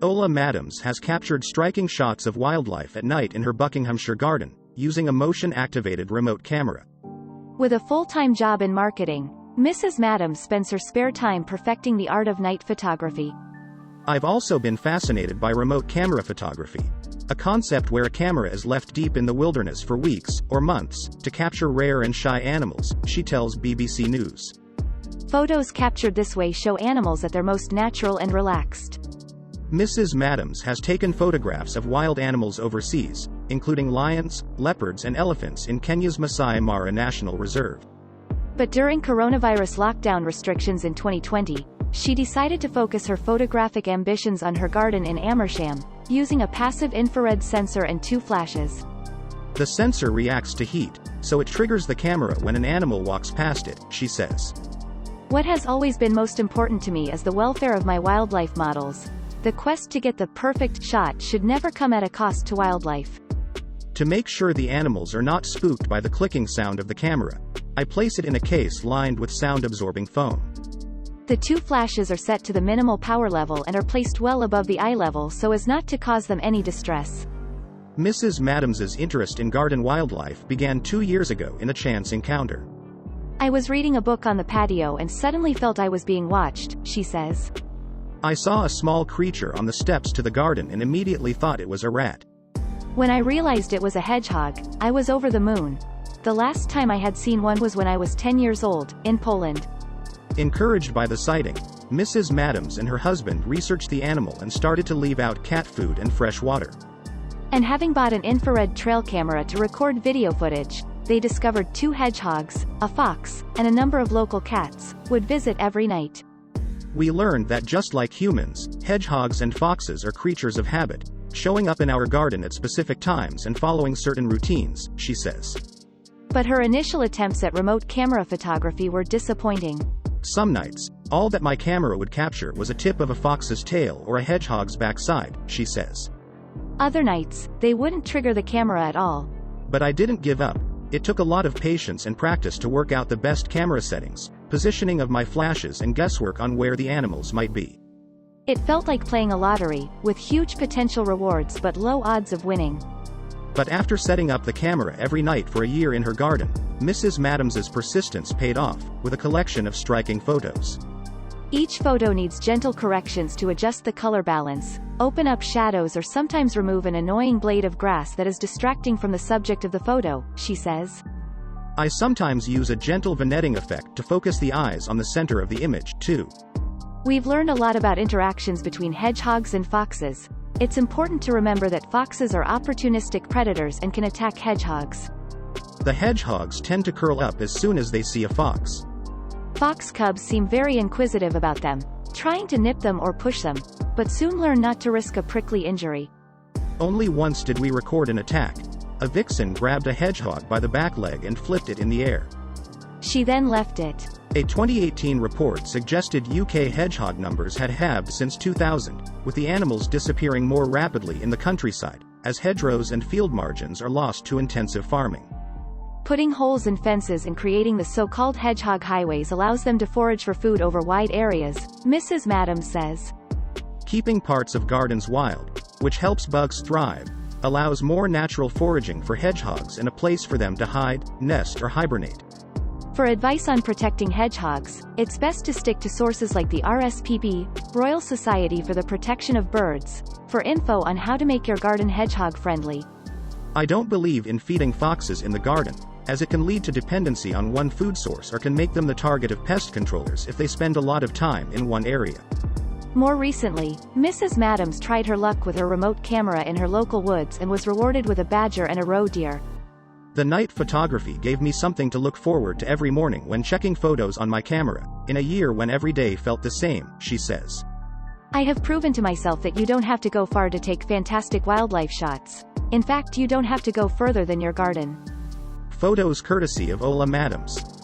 Ola Maddams has captured striking shots of wildlife at night in her Buckinghamshire garden, using a motion-activated remote camera. With a full-time job in marketing, Mrs. Maddams spends her spare time perfecting the art of night photography. I've also been fascinated by remote camera photography, a concept where a camera is left deep in the wilderness for weeks, or months, to capture rare and shy animals, she tells BBC News. Photos captured this way show animals at their most natural and relaxed. Mrs. Maddams has taken photographs of wild animals overseas, including lions, leopards and elephants in Kenya's Masai Mara National Reserve. But during coronavirus lockdown restrictions in 2020, she decided to focus her photographic ambitions on her garden in Amersham, using a passive infrared sensor and 2 flashes. The sensor reacts to heat, so it triggers the camera when an animal walks past it, she says. What has always been most important to me is the welfare of my wildlife models. The quest to get the perfect shot should never come at a cost to wildlife. To make sure the animals are not spooked by the clicking sound of the camera, I place it in a case lined with sound-absorbing foam. The 2 flashes are set to the minimal power level and are placed well above the eye level so as not to cause them any distress. Mrs. Maddams's interest in garden wildlife began 2 years ago in a chance encounter. I was reading a book on the patio and suddenly felt I was being watched, she says. I saw a small creature on the steps to the garden and immediately thought it was a rat. When I realized it was a hedgehog, I was over the moon. The last time I had seen one was when I was 10 years old, in Poland. Encouraged by the sighting, Mrs. Maddams and her husband researched the animal and started to leave out cat food and fresh water. And having bought an infrared trail camera to record video footage, they discovered 2 hedgehogs, a fox, and a number of local cats would visit every night. We learned that just like humans, hedgehogs and foxes are creatures of habit, showing up in our garden at specific times and following certain routines, she says. But her initial attempts at remote camera photography were disappointing. Some nights, all that my camera would capture was a tip of a fox's tail or a hedgehog's backside, she says. Other nights, they wouldn't trigger the camera at all. But I didn't give up. It took a lot of patience and practice to work out the best camera settings, positioning of my flashes and guesswork on where the animals might be. It felt like playing a lottery, with huge potential rewards but low odds of winning. But after setting up the camera every night for a year in her garden, Mrs. Maddams's persistence paid off, with a collection of striking photos. Each photo needs gentle corrections to adjust the color balance, open up shadows or sometimes remove an annoying blade of grass that is distracting from the subject of the photo, she says. I sometimes use a gentle vignetting effect to focus the eyes on the center of the image, too. We've learned a lot about interactions between hedgehogs and foxes. It's important to remember that foxes are opportunistic predators and can attack hedgehogs. The hedgehogs tend to curl up as soon as they see a fox. Fox cubs seem very inquisitive about them, trying to nip them or push them, but soon learn not to risk a prickly injury. Only once did we record an attack. A vixen grabbed a hedgehog by the back leg and flipped it in the air. She then left it. A 2018 report suggested UK hedgehog numbers had halved since 2000, with the animals disappearing more rapidly in the countryside, as hedgerows and field margins are lost to intensive farming. Putting holes in fences and creating the so-called hedgehog highways allows them to forage for food over wide areas, Mrs. Maddams says. Keeping parts of gardens wild, which helps bugs thrive, allows more natural foraging for hedgehogs and a place for them to hide, nest or hibernate. For advice on protecting hedgehogs, it's best to stick to sources like the RSPB, Royal Society for the Protection of Birds, for info on how to make your garden hedgehog friendly. I don't believe in feeding foxes in the garden, as it can lead to dependency on one food source or can make them the target of pest controllers if they spend a lot of time in one area. More recently, Mrs. Maddams tried her luck with her remote camera in her local woods and was rewarded with a badger and a roe deer. The night photography gave me something to look forward to every morning when checking photos on my camera, in a year when every day felt the same, she says. I have proven to myself that you don't have to go far to take fantastic wildlife shots. In fact, you don't have to go further than your garden. Photos courtesy of Ola Maddams.